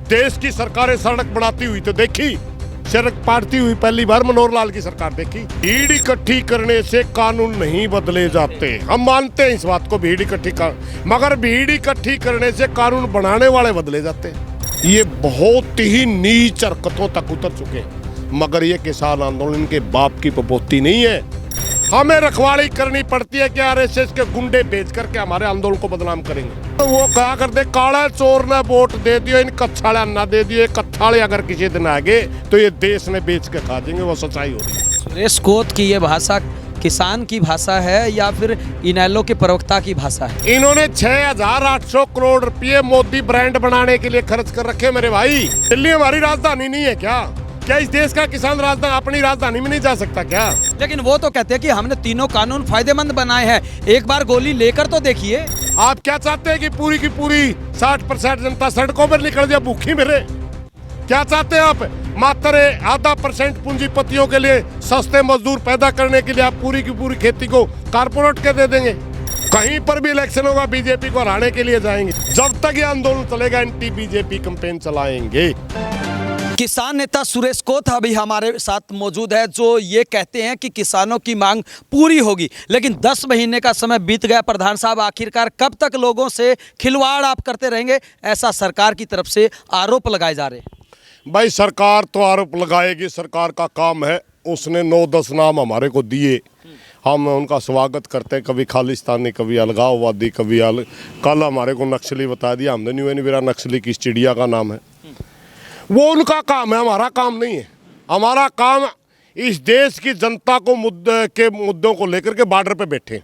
देश की सरकारें सड़क बनाती हुई तो देखी, सड़क पाटती हुई पहली बार मनोहर लाल की सरकार देखी। भीड़ इकट्ठी करने से कानून नहीं बदले जाते, हम मानते हैं इस बात को, भीड़ इकट्ठी कर, मगर भीड़ इकट्ठी करने से कानून बनाने वाले बदले जाते हैं। ये बहुत ही नीच हरकतों तक उतर चुके हैं, मगर ये किसान आंदोलन के बाप की पपोती नहीं है। हमें रखवाली करनी पड़ती है कि आरएसएस के गुंडे बेच करके हमारे आंदोलन को बदनाम करेंगे। तो वो कहा करते काला चोर ने वोट दे दियो, इन कच्छाले अन्ना दे दियो, कत्थाले अगर किसी दिन आगे तो ये देश ने बेच के खा देंगे, वो सच्चाई हो रही है। सुरेश कोत की ये भाषा किसान की भाषा है या फिर इनेलो के प्रवक्ता की भाषा है? इन्होंने 6,800 करोड़ रुपए मोदी ब्रांड बनाने के लिए खर्च कर रखे मेरे भाई। दिल्ली हमारी राजधानी नहीं है क्या इस देश का किसान राजधानी अपनी राजधानी में नहीं जा सकता क्या? लेकिन वो तो कहते हैं कि हमने तीनों कानून फायदेमंद बनाए हैं, एक बार गोली लेकर तो देखिए। आप क्या चाहते हैं कि पूरी की पूरी 60% जनता सड़कों पर निकल जाए भूखी मेरे? क्या चाहते हैं आप? मात्र आधा % पूंजीपतियों के लिए सस्ते मजदूर पैदा करने के लिए आप पूरी की पूरी खेती को कारपोरेट के दे देंगे? कहीं पर भी इलेक्शन होगा बीजेपी को हराने के लिए जाएंगे। जब तक ये आंदोलन चलेगा एंटी बीजेपी कैंपेन चलाएंगे। किसान नेता सुरेश कोत अभी हमारे साथ मौजूद है, जो ये कहते हैं कि किसानों की मांग पूरी होगी, लेकिन 10 महीने का समय बीत गया। प्रधान साहब, आखिरकार कब तक लोगों से खिलवाड़ आप करते रहेंगे? ऐसा सरकार की तरफ से आरोप लगाए जा रहे हैं। भाई सरकार तो आरोप लगाएगी, सरकार का काम है। उसने 9-10 नाम हमारे को दिए, हम उनका स्वागत करते हैं। कभी खालिस्तानी, कभी अलगाववादी, कभी कल हमारे को नक्सली बता दिया, हमने न्यू मेरा नक्सली किस चिड़िया का नाम है। वो उनका काम है, हमारा काम नहीं है। हमारा काम इस देश की जनता को मुद्दों को लेकर के बॉर्डर पे बैठे,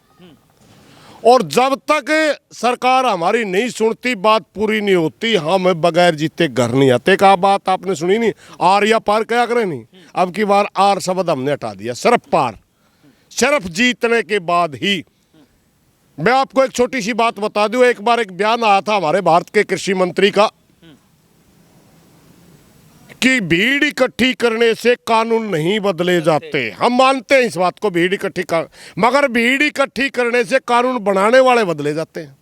और जब तक सरकार हमारी नहीं सुनती, बात पूरी नहीं होती, हम बगैर जीते घर नहीं आते। का बात आपने सुनी नहीं, आर या पार क्या करें नहीं। अब की बार आर शब्द हमने हटा दिया, सिर्फ पार, सिर्फ जीतने के बाद ही। मैं आपको एक छोटी सी बात बता दूं, एक बार एक बयान आया था हमारे भारत के कृषि मंत्री का कि भीड़ इकट्ठी करने से कानून नहीं बदले जाते। हम मानते हैं इस बात को, भीड़ इकट्ठी कर, मगर भीड़ इकट्ठी करने से कानून बनाने वाले बदले जाते हैं।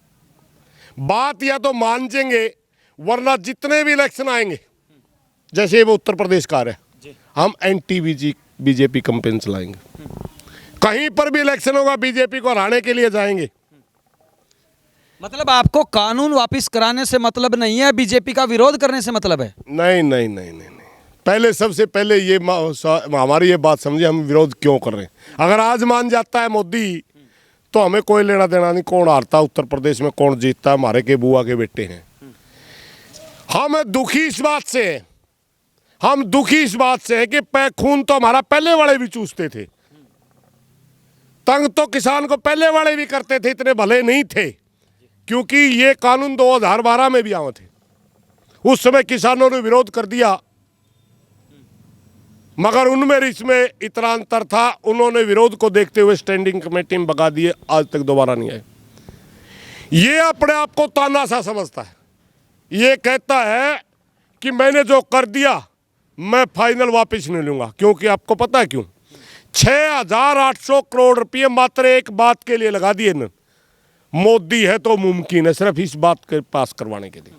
बात या तो मान जाएंगे, वरना जितने भी इलेक्शन आएंगे, जैसे वो उत्तर प्रदेश का है, हम एंटी बीजेपी कैंपेन चलाएंगे। कहीं पर भी इलेक्शन होगा बीजेपी को हराने के लिए जाएंगे। मतलब आपको कानून वापस कराने से मतलब नहीं है, बीजेपी का विरोध करने से मतलब है? नहीं नहीं नहीं नहीं, पहले सबसे पहले ये हमारी ये बात समझिए, हम विरोध क्यों कर रहे हैं। अगर आज मान जाता है मोदी तो हमें कोई लेना देना नहीं, कौन हारता उत्तर प्रदेश में, कौन जीतता, हमारे के बुआ के बेटे हैं। हम दुखी इस बात से हैं, हम दुखी इस बात से है कि खून तो हमारा पहले वाले भी चूसते थे, तंग तो किसान को पहले वाले भी करते थे, इतने भले नहीं थे, क्योंकि ये कानून 2012 में भी आए थे। उस समय किसानों ने विरोध कर दिया, मगर उनमें इसमें इतना अंतर था, उन्होंने विरोध को देखते हुए स्टैंडिंग कमेटी में भगा दिए, आज तक दोबारा नहीं आए। ये अपने आप को तानाशाह समझता है, ये कहता है कि मैंने जो कर दिया मैं फाइनल वापस नहीं लूंगा। क्योंकि आपको पता है क्यों? 6,800 करोड़ रुपये मात्र एक बात के लिए लगा दिए न, मोदी है तो मुमकिन है, सिर्फ इस बात के पास करवाने के लिए।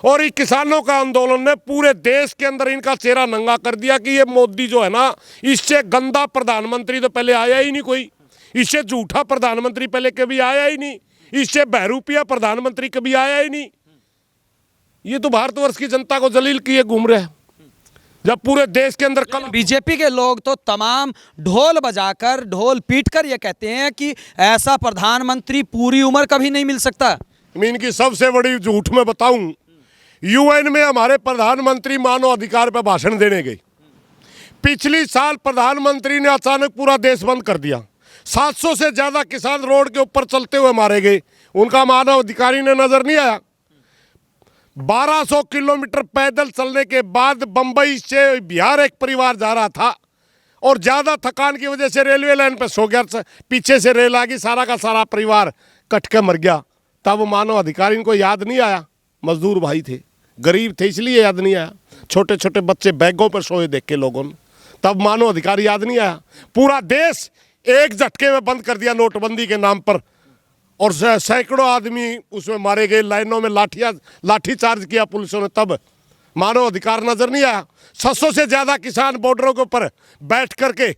और इस किसानों का आंदोलन ने पूरे देश के अंदर इनका चेहरा नंगा कर दिया कि ये मोदी जो है ना, इससे गंदा प्रधानमंत्री तो पहले आया ही नहीं कोई, इससे झूठा प्रधानमंत्री पहले कभी आया ही नहीं, इससे बहरूपिया प्रधानमंत्री कभी आया ही नहीं। ये तो भारतवर्ष की जनता को जलील किए घूम रहे हैं, जब पूरे देश के अंदर कल बीजेपी के लोग तो तमाम ढोल बजाकर, ढोल पीटकर ये कहते हैं कि ऐसा प्रधानमंत्री पूरी उम्र कभी नहीं मिल सकता। मैं इनकी सबसे बड़ी झूठ में बताऊं, यूएन में हमारे प्रधानमंत्री मानव अधिकार पर भाषण देने गए, पिछली साल प्रधानमंत्री ने अचानक पूरा देश बंद कर दिया, 700 से ज्यादा किसान रोड के ऊपर चलते हुए मारे गए, उनका मानव अधिकारी ने नजर नहीं आया। 1200 किलोमीटर पैदल चलने के बाद बंबई से बिहार एक परिवार जा रहा था, और ज्यादा थकान की वजह से रेलवे लाइन पर सो गया, पीछे से रेल आ गई, सारा का सारा परिवार कट के मर गया। तब मानव अधिकारी इनको याद नहीं आया, मजदूर भाई थे, गरीब थे, इसलिए याद नहीं आया। छोटे छोटे बच्चे बैगों पर सोए देख के लोगों ने, तब मानव अधिकारी याद नहीं आया। पूरा देश एक झटके में बंद कर दिया नोटबंदी के नाम पर, और सैकड़ों आदमी उसमें मारे गए, लाइनों में लाठी चार्ज किया पुलिसों ने। तब मानव अधिकार नजर नहीं आया? 600 से ज्यादा किसान बॉर्डरों के ऊपर बैठ करके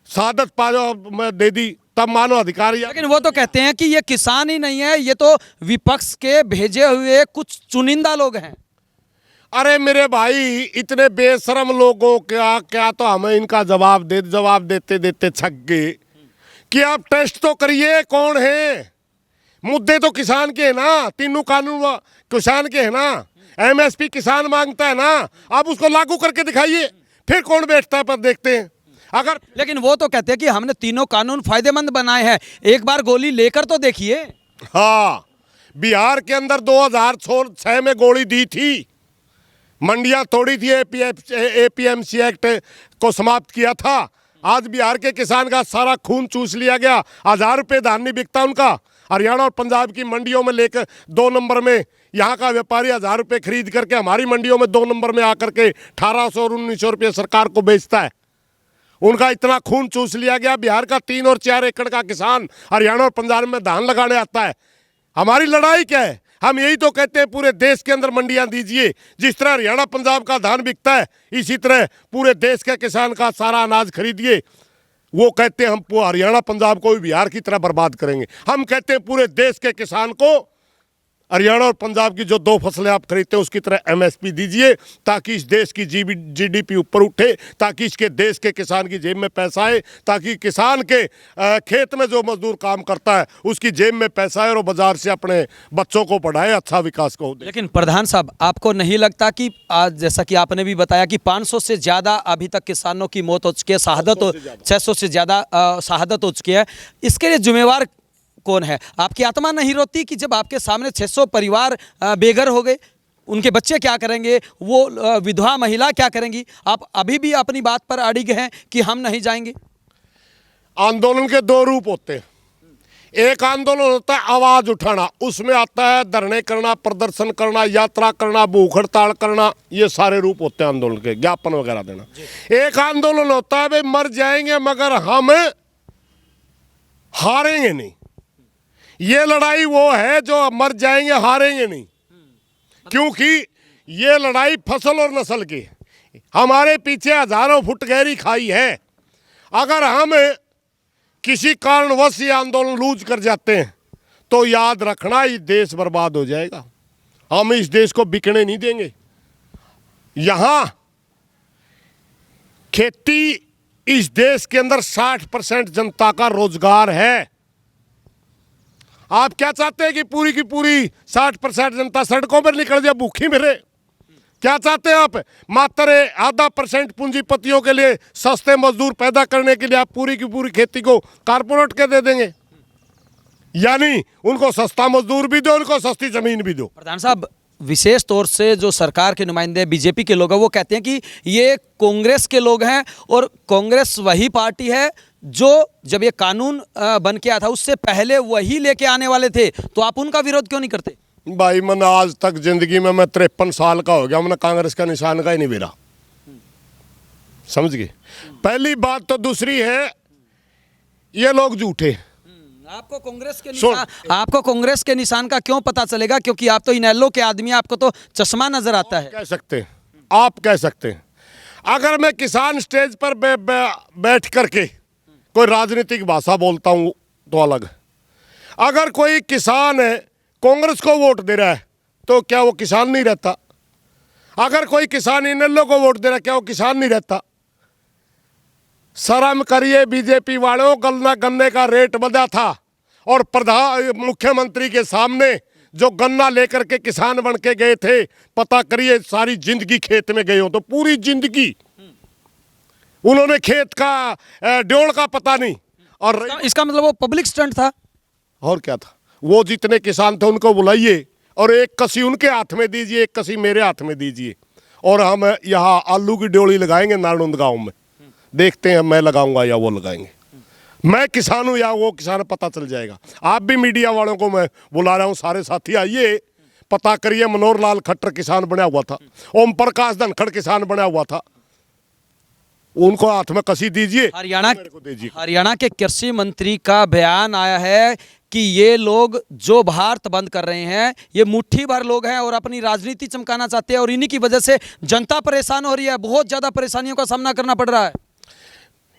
शहादत पाजो दे दी, तब मानव अधिकार या लेकिन वो तो कहते हैं कि ये किसान ही नहीं है, ये तो विपक्ष के भेजे हुए कुछ चुनिंदा लोग हैं। अरे मेरे भाई, इतने बेशरम लोगों का क्या तो हमें इनका जवाब देते देते थक गए कि आप टेस्ट तो करिए कौन है। मुद्दे तो किसान के है ना, तीनों कानून किसान के है ना, एमएसपी किसान मांगता है ना, आप उसको लागू करके दिखाइए, फिर कौन बैठता है पर देखते हैं। अगर लेकिन वो तो कहते हैं कि हमने तीनों कानून फायदेमंद बनाए हैं, एक बार गोली लेकर तो देखिए। हाँ, बिहार के अंदर 2006 में गोली दी थी, मंडियां तोड़ी थी, एपीएमसी एक्ट को समाप्त किया था। आज बिहार के किसान का सारा खून चूस लिया गया, 1000 रुपये धान नहीं बिकता उनका। हरियाणा और पंजाब की मंडियों में लेकर 2 नंबर में यहाँ का व्यापारी 1000 रुपये खरीद करके हमारी मंडियों में 2 नंबर में आकर के 1800 और 1900 रुपये सरकार को बेचता है। उनका इतना खून चूस लिया गया। बिहार का 3 और 4 एकड़ का किसान हरियाणा और पंजाब में धान लगाने आता है। हमारी लड़ाई क्या है? हम यही तो कहते हैं पूरे देश के अंदर मंडियां दीजिए। जिस तरह हरियाणा पंजाब का धान बिकता है, इसी तरह पूरे देश के किसान का सारा अनाज खरीदिए। वो कहते हैं हम हरियाणा पंजाब को भी बिहार की तरह बर्बाद करेंगे। हम कहते हैं पूरे देश के किसान को हरियाणा और पंजाब की जो 2 फसलें आप खरीदते हैं उसकी तरह एमएसपी दीजिए, ताकि इस देश की जीडीपी ऊपर उठे, ताकि इसके देश के किसान की जेब में पैसा आए, ताकि किसान के खेत में जो मजदूर काम करता है उसकी जेब में पैसा आए और वो बाजार से अपने बच्चों को पढ़ाए, अच्छा विकास को दे। लेकिन प्रधान साहब, आपको नहीं लगता कि आज जैसा कि आपने भी बताया कि 500 से ज़्यादा अभी तक किसानों की मौत हो चुकी है, 600 से ज़्यादा शहादत हो चुकी है, इसके लिए जिम्मेवार कौन है? आपकी आत्मा नहीं रोती कि जब आपके सामने 600 परिवार बेघर हो गए, उनके बच्चे क्या करेंगे, वो विधवा महिला क्या करेंगी? आप अभी भी अपनी बात पर अड़िग हैं कि हम नहीं जाएंगे? आंदोलन के 2 रूप होते हैं। एक आंदोलन होता है आवाज उठाना, उसमें आता है धरने करना, प्रदर्शन करना, यात्रा करना, भूख हड़ताल करना, ये सारे रूप होते हैं आंदोलन के, ज्ञापन वगैरह देना। एक आंदोलन होता है भाई मर जाएंगे मगर हम हारेंगे नहीं। ये लड़ाई वो है जो मर जाएंगे हारेंगे नहीं, क्योंकि ये लड़ाई फसल और नस्ल की है। हमारे पीछे हजारों फुट गहरी खाई है। अगर हम किसी कारणवश ये आंदोलन लूज कर जाते हैं तो याद रखना ये देश बर्बाद हो जाएगा। हम इस देश को बिकने नहीं देंगे। यहां खेती, इस देश के अंदर 60% जनता का रोजगार है। आप क्या चाहते हैं कि पूरी की पूरी 60% जनता सड़कों पर निकल जाए, भूखी मरे? क्या चाहते हैं आप? मात्र 0.5% पूंजीपतियों के लिए सस्ते मजदूर पैदा करने के लिए आप पूरी की पूरी खेती को कारपोरेट के दे देंगे? यानी उनको सस्ता मजदूर भी दो, उनको सस्ती जमीन भी दो। प्रधान साहब, विशेष तौर से जो सरकार के नुमाइंदे बीजेपी के लोग हैं वो कहते हैं कि ये कांग्रेस के लोग हैं, और कांग्रेस वही पार्टी है जो जब ये कानून बन के आया था उससे पहले वही लेके आने वाले थे, तो आप उनका विरोध क्यों नहीं करते? भाई मैंने आज तक जिंदगी में, मैं 53 साल का हो गया, मैंने कांग्रेस का निशान का ही नहीं बेरा, समझ गए? पहली बात तो दूसरी है, ये लोग झूठे। आपको कांग्रेस के निशान का क्यों पता चलेगा? क्योंकि आप तो इनेलो के आदमी, आपको तो चश्मा नजर आता है। कह सकते हैं, आप कह सकते हैं। अगर मैं किसान स्टेज पर बैठ करके कोई राजनीतिक भाषा बोलता हूं तो अलग। अगर कोई किसान है कांग्रेस को वोट दे रहा है तो क्या वो किसान नहीं रहता? अगर कोई किसान इनेलो को वोट दे रहा है, क्या वो किसान नहीं रहता? शर्म करिए बीजेपी वालों, गन्ने का रेट बढ़ा था और मुख्यमंत्री के सामने जो गन्ना लेकर के किसान बन के गए थे, पता करिए सारी जिंदगी खेत में गए हो तो पूरी जिंदगी उन्होंने खेत का ड्योड़ का पता नहीं। और इसका मतलब वो पब्लिक स्टंट था और क्या था? वो जितने किसान थे उनको बुलाइए और एक कसी उनके हाथ में दीजिए, एक कसी मेरे हाथ में दीजिए, और हम यहाँ आलू की ड्योड़ी लगाएंगे नारनुंद गांव में। देखते हैं मैं लगाऊंगा या वो लगाएंगे। मैं किसान हूं या वो किसान, पता चल जाएगा। आप भी मीडिया वालों को मैं बुला रहा हूं, सारे साथी आइए, पता करिए। मनोहर लाल खट्टर किसान बना हुआ था, ओम प्रकाश धनखड़ किसान बना हुआ था, उनको हाथ में कसी दीजिए। हरियाणा के कृषि मंत्री का बयान आया है कि ये लोग जो भारत बंद कर रहे हैं ये मुट्ठी भर लोग हैं और अपनी राजनीति चमकाना चाहते हैं और इन्हीं की वजह से जनता परेशान हो रही है, बहुत ज़्यादा परेशानियों का सामना करना पड़ रहा है।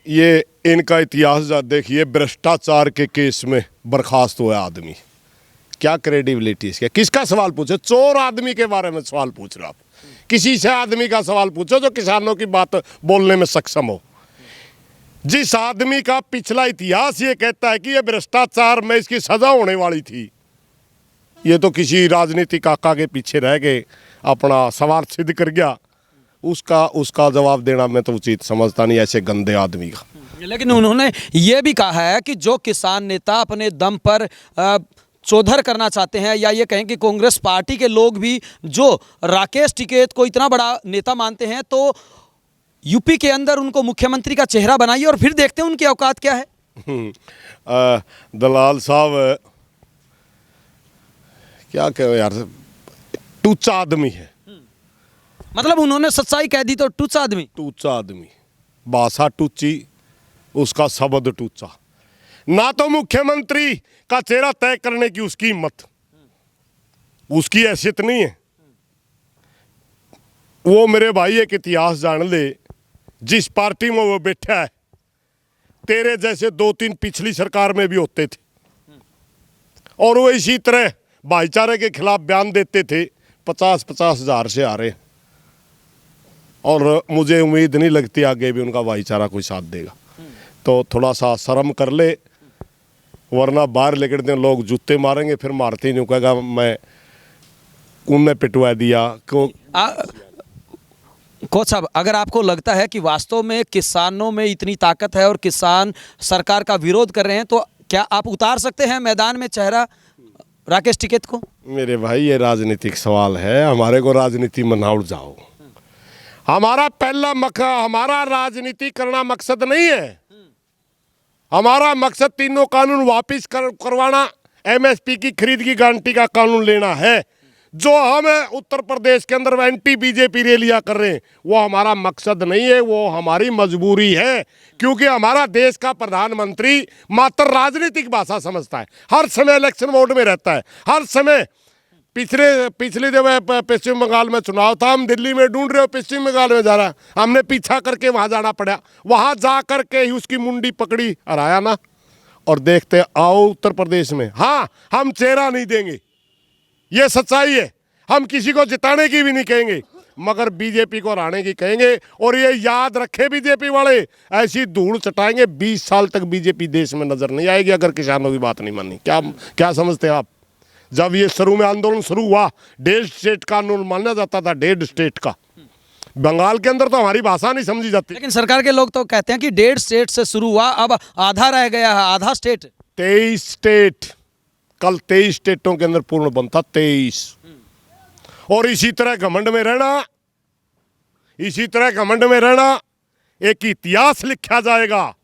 ये इनका इतिहास देखिए, भ्रष्टाचार के केस में बर्खास्त हुआ आदमी, क्या क्रेडिबिलिटी इसका, किसका सवाल पूछे? चोर आदमी के बारे में सवाल पूछ रहे आप। किसी से आदमी का सवाल पूछो जो किसानों की बात बोलने में सक्षम हो। जिस आदमी का पिछला इतिहास ये कहता है कि ये भ्रष्टाचार में इसकी सजा होने वाली थी, ये तो किसी राजनीतिक काका के पीछे रह के अपना सवाल सिद्ध कर गया, उसका जवाब देना मैं तो उचित समझता नहीं ऐसे गंदे आदमी का। लेकिन उन्होंने ये भी कहा है कि जो किसान नेता अपने दम पर चौधर करना चाहते हैं, या ये कहें कि कांग्रेस पार्टी के लोग भी जो राकेश टिकैत को इतना बड़ा नेता मानते हैं, तो यूपी के अंदर उनको मुख्यमंत्री का चेहरा बनाइए और फिर देखते हैं उनकी औकात क्या है। दलाल साहब क्या कहो यार, टूचा आदमी है। मतलब उन्होंने सच्चाई कह दी तो टूचा आदमी, टूचा आदमी, भाषा टूची, उसका शब्द टूचा। ना तो मुख्यमंत्री का चेहरा तय करने की उसकी हिम्मत, उसकी हैसियत नहीं है। वो मेरे भाई एक इतिहास जान ले, जिस पार्टी में वो बैठा है, तेरे जैसे 2-3 पिछली सरकार में भी होते थे और वो इसी तरह भाईचारे के खिलाफ बयान देते थे। 50-50 हज़ार से आ रहे, और मुझे उम्मीद नहीं लगती आगे भी उनका भाईचारा कोई साथ देगा। तो थोड़ा सा शर्म कर ले, वरना बाहर लेकर दे लोग जूते मारेंगे, फिर मारते ही नहीं, कहेगा मैं उनने पिटवा दिया क्यों। कोच साहब, अगर आपको लगता है कि वास्तव में किसानों में इतनी ताकत है और किसान सरकार का विरोध कर रहे हैं, तो क्या आप उतार सकते हैं मैदान में चेहरा राकेश टिकैत को? मेरे भाई ये राजनीतिक सवाल है, हमारे को राजनीति में ना उड़ जाओ। हमारा राजनीति करना मकसद नहीं है। हमारा मकसद तीनों कानून वापस करवाना, एमएसपी की खरीद की गारंटी का कानून लेना है। जो हम उत्तर प्रदेश के अंदर एंटी बीजेपी रैलियां कर रहे हैं, वो हमारा मकसद नहीं है, वो हमारी मजबूरी है। क्योंकि हमारा देश का प्रधानमंत्री मात्र राजनीतिक भाषा समझता है, हर समय इलेक्शन मोड में रहता है। हर समय पिछले जब पश्चिम बंगाल में चुनाव था, हम दिल्ली में ढूंढ रहे हो, पश्चिम बंगाल में जा रहा है, हमने पीछा करके वहां जाना पड़ा, वहां जा करके ही उसकी मुंडी पकड़ी, हराया ना। और देखते आओ उत्तर प्रदेश में, हाँ हम चेहरा नहीं देंगे, ये सच्चाई है। हम किसी को जिताने की भी नहीं कहेंगे, मगर बीजेपी को हराने की कहेंगे। और ये याद रखे बीजेपी वाले, ऐसी धूल चटाएंगे 20 साल तक बीजेपी देश में नजर नहीं आएगी अगर किसानों की बात नहीं मानी। क्या समझते हैं आप? जब ये शुरू में आंदोलन शुरू हुआ, 1.5 स्टेट का कानून माना जाता था, 1.5 स्टेट का। बंगाल के अंदर तो हमारी भाषा नहीं समझी जाती। लेकिन सरकार के लोग तो कहते हैं कि 1.5 स्टेट से शुरू हुआ, अब आधा रह गया है, आधा स्टेट। 23 स्टेट, कल 23 स्टेटों के अंदर पूर्ण बंद था, 23। और इसी तरह घमंड में रहना, एक इतिहास लिखा जाएगा।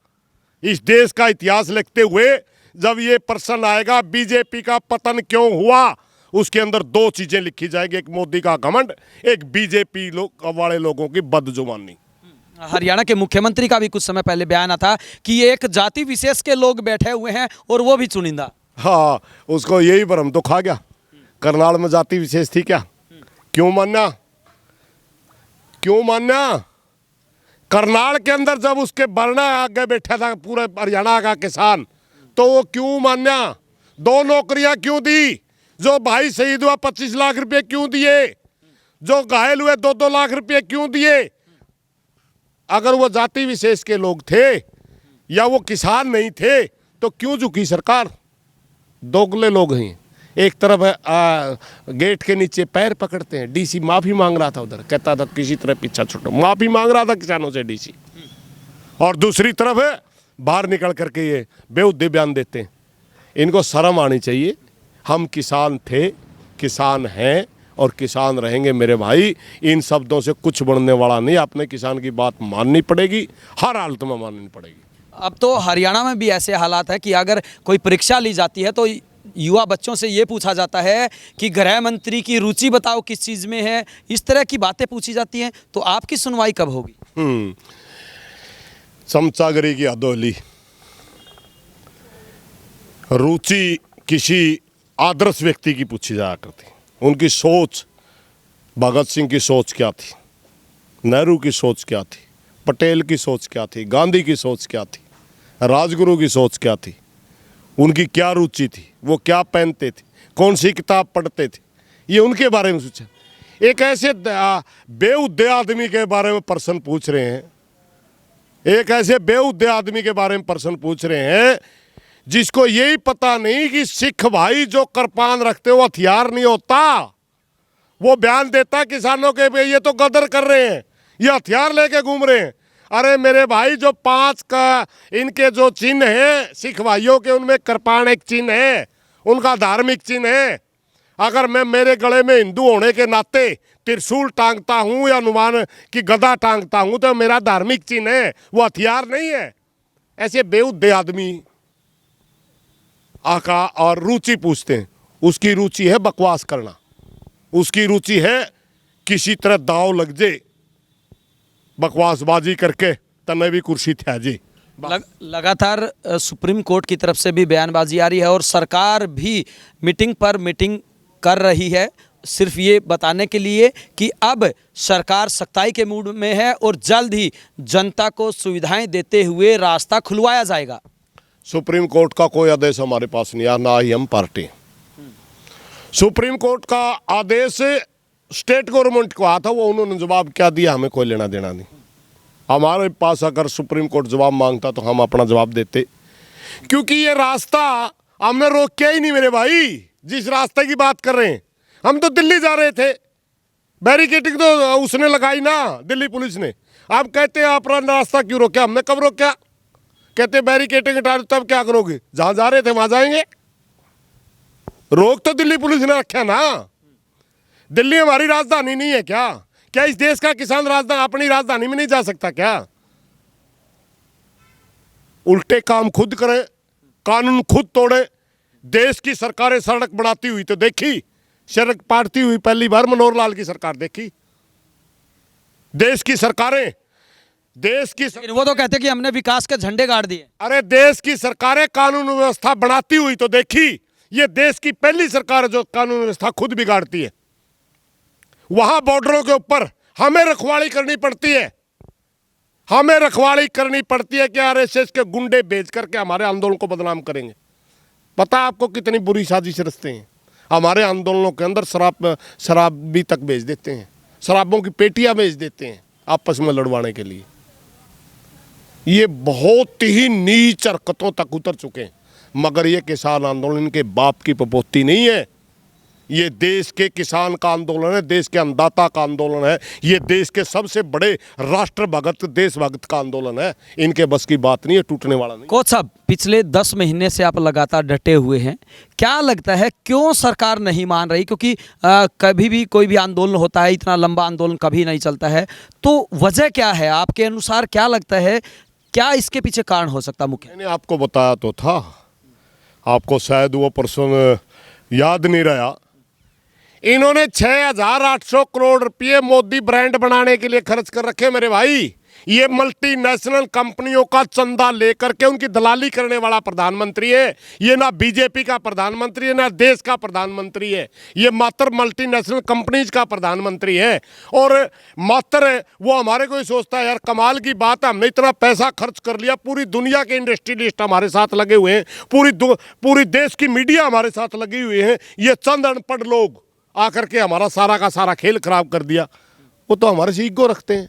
इस देश का इतिहास लिखते हुए जब ये प्रश्न आएगा बीजेपी का पतन क्यों हुआ, उसके अंदर 2 चीजें लिखी जाएगी, एक मोदी का घमंड, एक बीजेपी वाले लोगों की बदजुबानी। हरियाणा के मुख्यमंत्री का भी कुछ समय पहले बयान था कि एक जाति विशेष के लोग बैठे हुए हैं और वो भी चुनिंदा। हाँ, उसको यही भ्रम तो खा गया। करनाल में जाति विशेष थी क्या? क्यों मानना? करनाल के अंदर जब उसके बरना आगे बैठा था पूरे हरियाणा का किसान, तो वो क्यों मानना? 2 नौकरियां क्यों दी? जो भाई शहीद हुआ 25 लाख रुपए क्यों दिए? जो घायल हुए 2-2 लाख रुपए क्यों दिए? अगर वो जाति विशेष के लोग थे या वो किसान नहीं थे तो क्यों झुकी सरकार? दोगले लोग हैं। एक तरफ गेट के नीचे पैर पकड़ते हैं, डीसी माफी मांग रहा था, उधर कहता था किसी तरह पीछा छूटो, माफी मांग रहा था किसानों से डीसी। और दूसरी तरफ बाहर निकल करके ये बेहुदे बयान देते हैं। इनको शर्म आनी चाहिए। हम किसान थे, किसान हैं और किसान रहेंगे मेरे भाई। इन शब्दों से कुछ बनने वाला नहीं। आपने किसान की बात माननी पड़ेगी, हर हालत में माननी पड़ेगी। अब तो हरियाणा में भी ऐसे हालात है कि अगर कोई परीक्षा ली जाती है तो युवा बच्चों से ये पूछा जाता है कि गृह मंत्री की रुचि बताओ किस चीज़ में है, इस तरह की बातें पूछी जाती हैं। तो आपकी सुनवाई कब होगी? चमचागिरी की अदोली, रुचि किसी आदर्श व्यक्ति की पूछी जाया करती, उनकी सोच, भगत सिंह की सोच क्या थी, नेहरू की सोच क्या थी, पटेल की सोच क्या थी, गांधी की सोच क्या थी, राजगुरु की सोच क्या थी, उनकी क्या रुचि थी, वो क्या पहनते थे, कौन सी किताब पढ़ते थे, ये उनके बारे में सोचा। एक ऐसे बेहुद्दे आदमी के बारे में प्रश्न पूछ रहे हैं, एक ऐसे बेहुद्दे आदमी के बारे में प्रश्न पूछ रहे हैं जिसको यही पता नहीं कि सिख भाई जो कृपान रखते हो हथियार नहीं होता। वो बयान देता किसानों के पे, ये तो गदर कर रहे हैं, ये हथियार लेके घूम रहे हैं। अरे मेरे भाई, जो 5 का इनके जो चिन्ह है सिख भाइयों के, उनमें कृपान एक चिन्ह है, उनका धार्मिक चिन्ह है। अगर मैं मेरे गले में हिंदू होने के नाते त्रिशूल टांगता हूं या हनुमान की गदा टांगता हूं तो मेरा धार्मिक चिन्ह है, वो हथियार नहीं है। ऐसे बेहुद्दे आदमी आका और रुचि पूछते हैं। उसकी रुचि है बकवास करना, उसकी रुचि है किसी तरह दाव लग जे, बकवासबाजी करके तने भी कुर्सी त्याजे। लगातार सुप्रीम कोर्ट की तरफ से भी बयानबाजी आ रही है और सरकार भी मीटिंग पर मीटिंग कर रही है, सिर्फ ये बताने के लिए कि अब सरकार सख्ताई के मूड में है और जल्द ही जनता को सुविधाएं देते हुए रास्ता खुलवाया जाएगा। सुप्रीम कोर्ट का कोई आदेश हमारे पास नहीं आया, ना ही हम पार्टी। सुप्रीम कोर्ट का आदेश स्टेट गवर्नमेंट को आया था, वो उन्होंने जवाब क्या दिया हमें कोई लेना देना नहीं। हमारे पास अगर सुप्रीम कोर्ट जवाब मांगता तो हम अपना जवाब देते, क्योंकि ये रास्ता हमने रोका ही नहीं मेरे भाई। जिस रास्ते की बात कर रहे हैं, हम तो दिल्ली जा रहे थे, बैरिकेडिंग तो उसने लगाई ना, दिल्ली पुलिस ने। आप कहते हैं अपना रास्ता क्यों रोका? हमने कब रोका? कहते बैरिकेडिंग हटा दो, तब क्या करोगे? जहां जा रहे थे वहां जाएंगे। रोक तो दिल्ली पुलिस ने रखा ना। दिल्ली हमारी राजधानी नहीं है क्या? क्या इस देश का किसान राजधानी अपनी राजधानी में नहीं जा सकता क्या? उल्टे काम खुद करें, कानून खुद तोड़े। देश की सरकारें सड़क बनाती हुई तो देखी, सड़क पाटती हुई पहली बार मनोहर लाल की सरकार देखी। देश की सरकारें, लेकिन वो तो कहते कि हमने विकास के झंडे गाड़ दिए। अरे देश की सरकारें कानून व्यवस्था बनाती हुई तो देखी। ये देश की पहली सरकार है जो कानून व्यवस्था खुद बिगाड़ती है। वहां बॉर्डरों के ऊपर हमें रखवाली करनी पड़ती है, हमें रखवाली करनी पड़ती है कि आरएसएस के गुंडे बेच करके हमारे आंदोलन को बदनाम करेंगे। पता आपको कितनी बुरी साजिश रचते हैं। हमारे आंदोलनों के अंदर शराबी तक बेच देते हैं, शराबों की पेटियां बेच देते हैं आपस में लड़वाने के लिए। ये बहुत ही नीच हरकतों तक उतर चुके हैं। मगर ये किसान आंदोलन के बाप की पपोती नहीं है। ये देश के किसान का आंदोलन है, देश के अन्नदाता का आंदोलन है, ये देश के सबसे बड़े राष्ट्र भगत देशभक्त का आंदोलन है। इनके बस की बात नहीं है, टूटने वाला नहीं। कोच साहब, पिछले 10 महीने से आप लगातार डटे हुए हैं, क्या लगता है क्यों सरकार नहीं मान रही? क्योंकि कभी भी कोई भी आंदोलन होता है, इतना लंबा आंदोलन कभी नहीं चलता है, तो वजह क्या है आपके अनुसार? क्या लगता है, क्या इसके पीछे कारण हो सकता मुख्य? मैंने आपको बताया तो था, आपको शायद वो पर्सन याद नहीं रहा। इन्होंने 6,800 करोड़ रुपये मोदी ब्रांड बनाने के लिए खर्च कर रखे मेरे भाई। ये मल्टीनेशनल कंपनियों का चंदा लेकर के उनकी दलाली करने वाला प्रधानमंत्री है। ये ना बीजेपी का प्रधानमंत्री है, ना देश का प्रधानमंत्री है। ये मात्र मल्टीनेशनल कंपनीज का प्रधानमंत्री है। और मात्र वो हमारे को ही सोचता है, यार कमाल की बात है, हमने इतना पैसा खर्च कर लिया, पूरी दुनिया के इंडस्ट्रियलिस्ट हमारे साथ लगे हुए हैं, पूरी देश की मीडिया हमारे साथ लगी हुई है। ये चंद अनपढ़ लोग आकर के हमारा सारा का सारा खेल खराब कर दिया। वो तो हमारे से ईगो रखते हैं।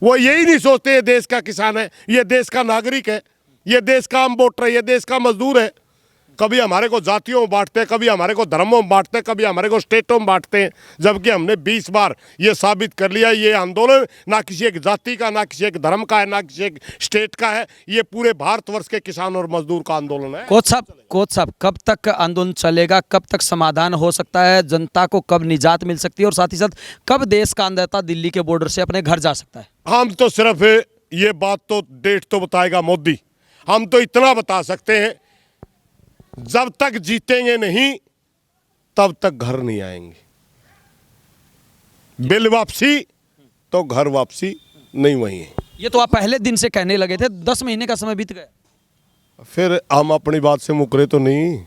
वो यही नहीं सोचते ये देश का किसान है, ये देश का नागरिक है, ये देश का आम वोटर है, ये देश का मजदूर है। कभी हमारे को जातियों में बांटते हैं, कभी हमारे को धर्मों में बांटते हैं, कभी हमारे को स्टेटों में बांटते हैं। जबकि हमने 20 बार ये साबित कर लिया, ये आंदोलन ना किसी एक जाति का, ना किसी एक धर्म का है, ना किसी एक स्टेट का है। ये पूरे भारतवर्ष के किसान और मजदूर का आंदोलन है। कोच साहब, कब तक आंदोलन चलेगा? कब तक समाधान हो सकता है? जनता को कब निजात मिल सकती है? और साथ ही साथ कब देश का अन्नदाता दिल्ली के बॉर्डर से अपने घर जा सकता है? हम तो सिर्फ ये बात तो डेट तो बताएगा मोदी। हम तो इतना बता सकते हैं, जब तक जीतेंगे नहीं तब तक घर नहीं आएंगे। बिल वापसी तो घर वापसी नहीं वही है। ये तो आप पहले दिन से कहने लगे थे, 10 महीने का समय बीत गया। फिर हम अपनी बात से मुकरे तो नहीं।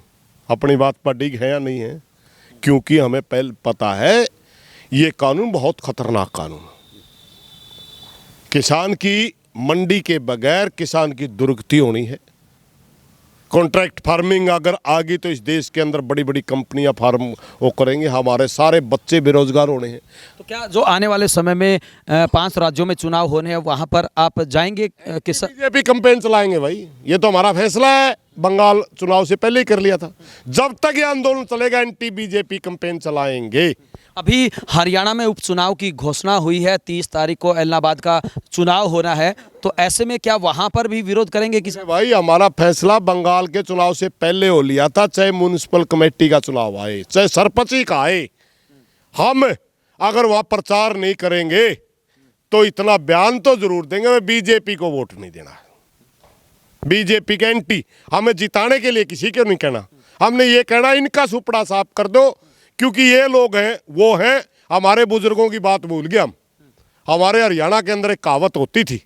अपनी बात पर डिग है या नहीं है, क्योंकि हमें पहले पता है ये कानून बहुत खतरनाक कानून। किसान की मंडी के बगैर किसान की दुर्गति होनी है। कॉन्ट्रैक्ट फार्मिंग अगर आ गई तो इस देश के अंदर बड़ी बड़ी कंपनियां फार्म वो करेंगे, हमारे सारे बच्चे बेरोजगार होने हैं। तो क्या जो आने वाले समय में 5 राज्यों में चुनाव होने हैं वहां पर आप जाएंगे किसान? बीजेपी कैंपेन चलाएंगे भाई, ये तो हमारा फैसला है, बंगाल चुनाव से पहले ही कर लिया था। जब तक ये आंदोलन चलेगा एंटी बीजेपी कैंपेन चलाएंगे। अभी हरियाणा में उपचुनाव की घोषणा हुई है, 30 तारीख को इलाहाबाद का चुनाव होना है, तो ऐसे में क्या वहां पर भी विरोध करेंगे किसान? भाई हमारा फैसला बंगाल के चुनाव से पहले हो लिया था, चाहे म्युनिसिपल कमेटी का चुनाव आए, चाहे सरपंची का आए। हम अगर वहां प्रचार नहीं करेंगे तो इतना बयान तो जरूर देंगे, मैं बीजेपी को वोट नहीं देना, बीजेपी के एंटी। हमें जिताने के लिए किसी को नहीं कहना, हमने ये कहना इनका सुपड़ा साफ कर दो, क्योंकि ये लोग हैं वो हैं। हमारे बुजुर्गों की बात भूल गए हम। हमारे हरियाणा के अंदर एक कहावत होती थी,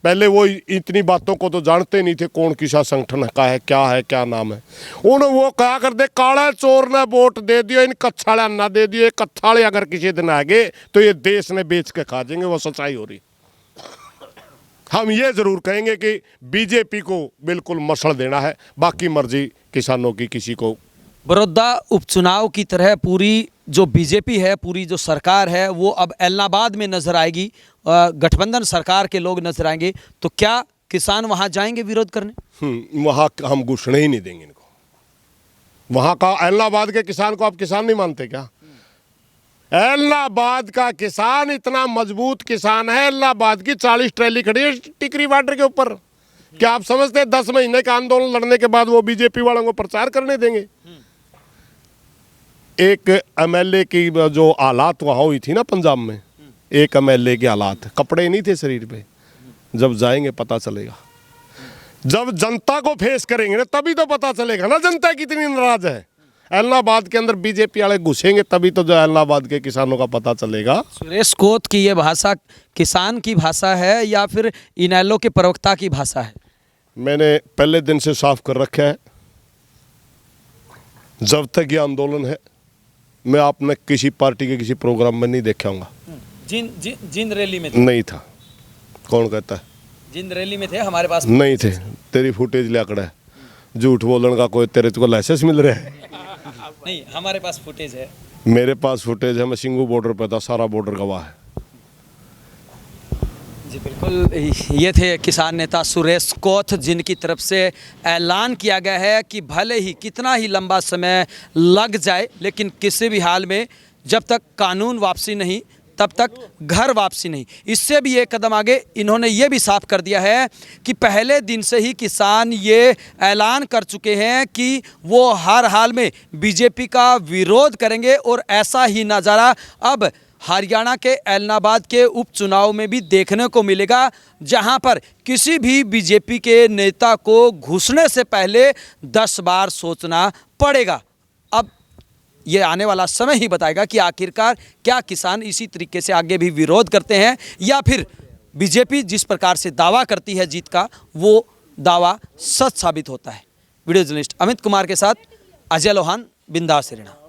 पहले वो इतनी बातों को तो जानते नहीं थे, कौन किसा संगठन का है क्या नाम है। उन्होंने वो कहा करते, काला चोर ने वोट दे दियो, इन कच्छाले ना दे दियो, कच्छाले अगर किसी दिन आ गए तो ये देश ने बेच के खा जाएंगे। वो सच्चाई हो रही। हम ये जरूर कहेंगे कि बीजेपी को बिल्कुल मसल देना है, बाकी मर्जी किसानों की, किसी को। बड़ौदा उपचुनाव की तरह पूरी जो बीजेपी है, पूरी जो सरकार है, वो अब इलाहाबाद में नजर आएगी, गठबंधन सरकार के लोग नजर आएंगे, तो क्या किसान वहां जाएंगे विरोध करने? वहां हम घुसने ही नहीं देंगे इनको। वहां का इलाहाबाद के किसान को आप किसान नहीं मानते क्या? इलाहाबाद का किसान इतना मजबूत किसान है, इलाहाबाद की 40 ट्रैली खड़ी है टिकरी बॉर्डर के ऊपर। क्या आप समझते हैं 10 महीने का आंदोलन लड़ने के बाद वो बीजेपी वालों को प्रचार करने देंगे? एक एमएलए की जो हालात वहां हुई थी ना पंजाब में, एक एमएलए के हालात, कपड़े नहीं थे शरीर पे। जब जाएंगे पता चलेगा, जब जनता को फेस करेंगे ना तभी तो पता चलेगा ना जनता कितनी नाराज है। इलाहाबाद के अंदर बीजेपी वाले घुसेंगे तभी तो जो इलाहाबाद के किसानों का पता चलेगा। सुरेश कोत की ये भाषा किसान की भाषा है या फिर इनेलो के प्रवक्ता की भाषा है? मैंने पहले दिन से साफ कर रखा है, जब तक ये आंदोलन है मैं आपने किसी पार्टी के किसी प्रोग्राम में नहीं देखाऊंगा। जिन रैली में थे? नहीं था। कौन कहता है? जिन रैली में थे हमारे पास नहीं थे। तेरी फुटेज लियाकड़ा है, झूठ बोलने का कोई तेरे को लाइसेंस मिल रहा है? नहीं, हमारे पास फुटेज है। मेरे पास फुटेज है, मैं सिंगू बॉर्डर पे था, सारा बॉर्डर गवाह है। जी बिल्कुल, ये थे किसान नेता सुरेश कोथ, जिनकी तरफ से ऐलान किया गया है कि भले ही कितना ही लंबा समय लग जाए, लेकिन किसी भी हाल में जब तक कानून वापसी नहीं तब तक घर वापसी नहीं। इससे भी एक कदम आगे इन्होंने ये भी साफ कर दिया है कि पहले दिन से ही किसान ये ऐलान कर चुके हैं कि वो हर हाल में बीजेपी का विरोध करेंगे, और ऐसा ही नज़ारा अब हरियाणा के इलाहाबाद के उपचुनाव में भी देखने को मिलेगा, जहां पर किसी भी बीजेपी के नेता को घुसने से पहले 10 बार सोचना पड़ेगा। अब ये आने वाला समय ही बताएगा कि आखिरकार क्या किसान इसी तरीके से आगे भी विरोध करते हैं या फिर बीजेपी जिस प्रकार से दावा करती है जीत का, वो दावा सच साबित होता है। वीडियो जर्नलिस्ट अमित कुमार के साथ अजय लोहान, बिंदास हरियाणा।